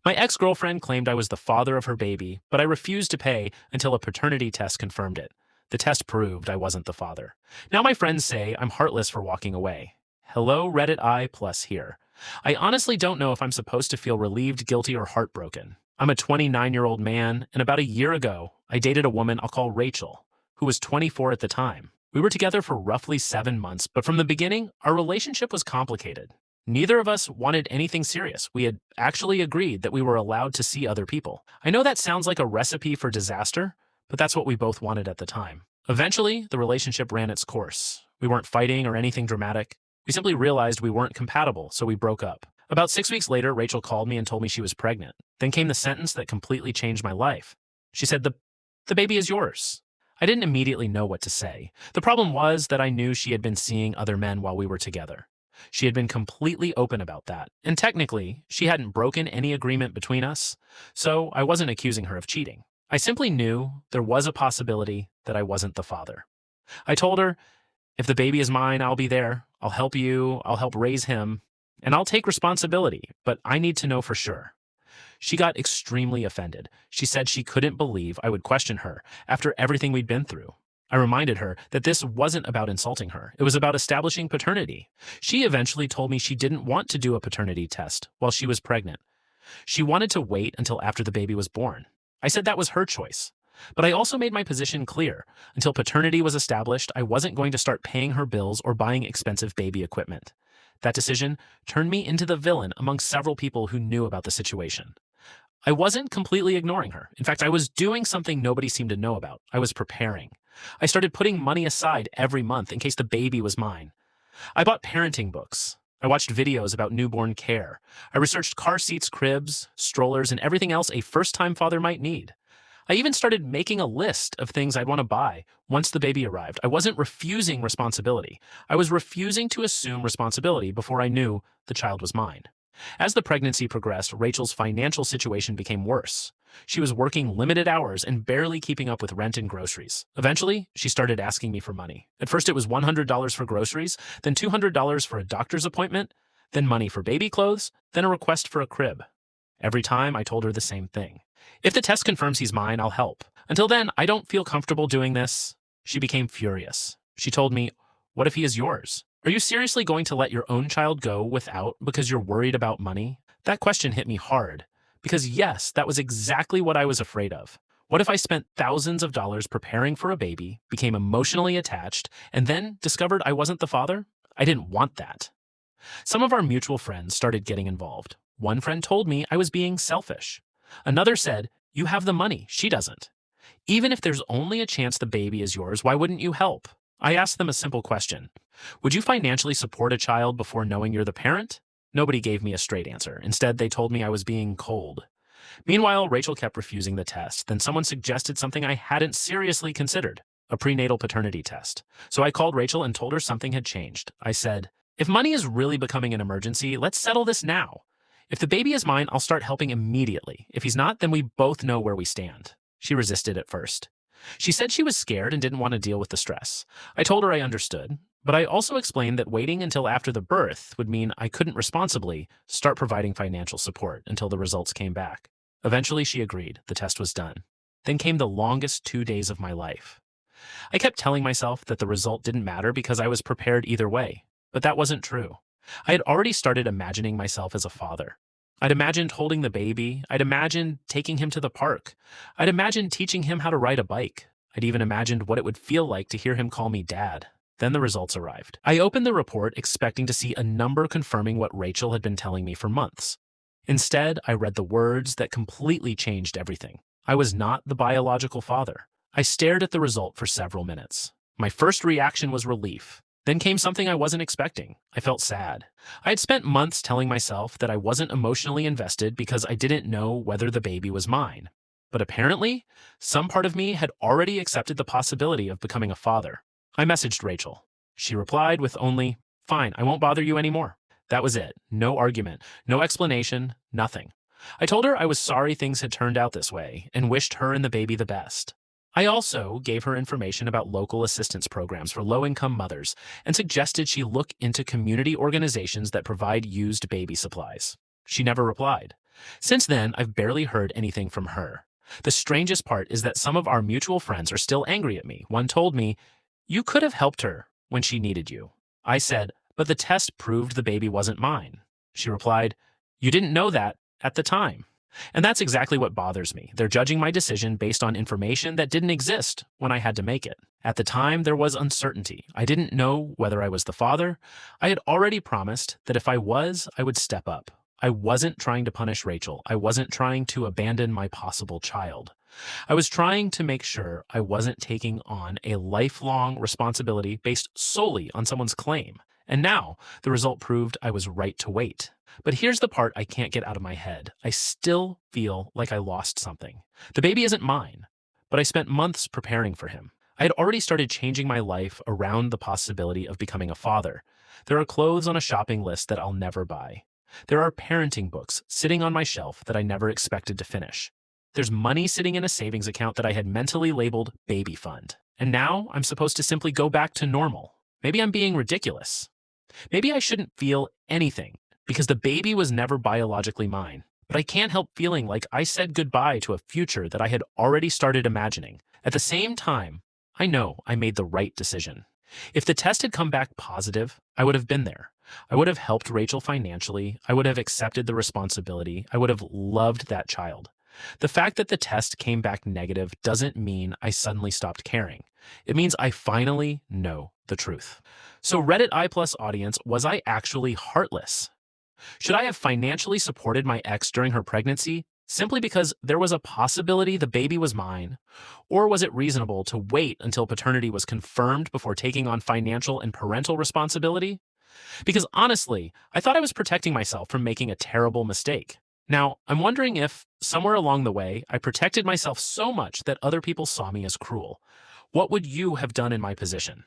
My ex-girlfriend claimed I was the father of her baby, but I refused to pay until a paternity test confirmed it. The test proved I wasn't the father. Now my friends say I'm heartless for walking away. Hello, Reddit I plus here. I honestly don't know if I'm supposed to feel relieved, guilty, or heartbroken. I'm a 29-year-old man, and about a year ago, I dated a woman I'll call Rachel, who was 24 at the time. We were together for roughly 7 months, but from the beginning, our relationship was complicated. Neither of us wanted anything serious. We had actually agreed that we were allowed to see other people. I know that sounds like a recipe for disaster, but that's what we both wanted at the time. Eventually, the relationship ran its course. We weren't fighting or anything dramatic. We simply realized we weren't compatible, so we broke up. About 6 weeks later, Rachel called me and told me she was pregnant. Then came the sentence that completely changed my life. She said, the baby is yours. I didn't immediately know what to say. The problem was that I knew she had been seeing other men while we were together. She had been completely open about that, and technically, she hadn't broken any agreement between us, so I wasn't accusing her of cheating. I simply knew there was a possibility that I wasn't the father. I told her, if the baby is mine, I'll be there. I'll help you, I'll help raise him, and I'll take responsibility, but I need to know for sure. She got extremely offended. She said she couldn't believe I would question her after everything we'd been through. I reminded her that this wasn't about insulting her. It was about establishing paternity. She eventually told me she didn't want to do a paternity test while she was pregnant. She wanted to wait until after the baby was born. I said that was her choice. But I also made my position clear. Until paternity was established, I wasn't going to start paying her bills or buying expensive baby equipment. That decision turned me into the villain among several people who knew about the situation. I wasn't completely ignoring her. In fact, I was doing something nobody seemed to know about. I was preparing. I started putting money aside every month in case the baby was mine. I bought parenting books. I watched videos about newborn care. I researched car seats, cribs, strollers, and everything else a first-time father might need. I even started making a list of things I'd want to buy once the baby arrived. I wasn't refusing responsibility. I was refusing to assume responsibility before I knew the child was mine. As the pregnancy progressed, Rachel's financial situation became worse. She was working limited hours and barely keeping up with rent and groceries. Eventually, she started asking me for money. At first, it was $100 for groceries, then $200 for a doctor's appointment, then money for baby clothes, then a request for a crib. Every time, I told her the same thing. If the test confirms he's mine, I'll help. Until then, I don't feel comfortable doing this. She became furious. She told me, what if he is yours? Are you seriously going to let your own child go without because you're worried about money? That question hit me hard. Because yes, that was exactly what I was afraid of. What if I spent thousands of dollars preparing for a baby, became emotionally attached, and then discovered I wasn't the father? I didn't want that. Some of our mutual friends started getting involved. One friend told me I was being selfish. Another said, you have the money, she doesn't. Even if there's only a chance the baby is yours, why wouldn't you help? I asked them a simple question. Would you financially support a child before knowing you're the parent? Nobody gave me a straight answer. Instead, they told me I was being cold. Meanwhile, Rachel kept refusing the test. Then someone suggested something I hadn't seriously considered, a prenatal paternity test. So I called Rachel and told her something had changed. I said, if money is really becoming an emergency, let's settle this now. If the baby is mine, I'll start helping immediately. If he's not, then we both know where we stand. She resisted at first. She said she was scared and didn't want to deal with the stress. I told her I understood, but I also explained that waiting until after the birth would mean I couldn't responsibly start providing financial support until the results came back. Eventually, she agreed. The test was done. Then came the longest 2 days of my life. I kept telling myself that the result didn't matter because I was prepared either way, but that wasn't true. I had already started imagining myself as a father. I'd imagined holding the baby. I'd imagined taking him to the park. I'd imagined teaching him how to ride a bike. I'd even imagined what it would feel like to hear him call me dad. Then the results arrived. I opened the report expecting to see a number confirming what Rachel had been telling me for months. Instead, I read the words that completely changed everything. I was not the biological father. I stared at the result for several minutes. My first reaction was relief. Then came something I wasn't expecting. I felt sad. I had spent months telling myself that I wasn't emotionally invested because I didn't know whether the baby was mine. But apparently, some part of me had already accepted the possibility of becoming a father. I messaged Rachel. She replied with only, fine, I won't bother you anymore. That was it. No argument, no explanation, nothing. I told her I was sorry things had turned out this way and wished her and the baby the best. I also gave her information about local assistance programs for low-income mothers and suggested she look into community organizations that provide used baby supplies. She never replied. Since then, I've barely heard anything from her. The strangest part is that some of our mutual friends are still angry at me. One told me, "You could have helped her when she needed you." I said, "But the test proved the baby wasn't mine." She replied, "You didn't know that at the time." And that's exactly what bothers me. They're judging my decision based on information that didn't exist when I had to make it. At the time, there was uncertainty. I didn't know whether I was the father. I had already promised that if I was, I would step up. I wasn't trying to punish Rachel. I wasn't trying to abandon my possible child. I was trying to make sure I wasn't taking on a lifelong responsibility based solely on someone's claim. And now, the result proved I was right to wait. But here's the part I can't get out of my head. I still feel like I lost something. The baby isn't mine, but I spent months preparing for him. I had already started changing my life around the possibility of becoming a father. There are clothes on a shopping list that I'll never buy. There are parenting books sitting on my shelf that I never expected to finish. There's money sitting in a savings account that I had mentally labeled baby fund. And now I'm supposed to simply go back to normal. Maybe I'm being ridiculous. Maybe I shouldn't feel anything because the baby was never biologically mine. But I can't help feeling like I said goodbye to a future that I had already started imagining. At the same time, I know I made the right decision. If the test had come back positive, I would have been there. I would have helped Rachel financially. I would have accepted the responsibility. I would have loved that child. The fact that the test came back negative doesn't mean I suddenly stopped caring. It means I finally know the truth. So Reddit I+ audience, was I actually heartless? Should I have financially supported my ex during her pregnancy simply because there was a possibility the baby was mine? Or was it reasonable to wait until paternity was confirmed before taking on financial and parental responsibility? Because honestly, I thought I was protecting myself from making a terrible mistake. Now, I'm wondering if, somewhere along the way, I protected myself so much that other people saw me as cruel. What would you have done in my position?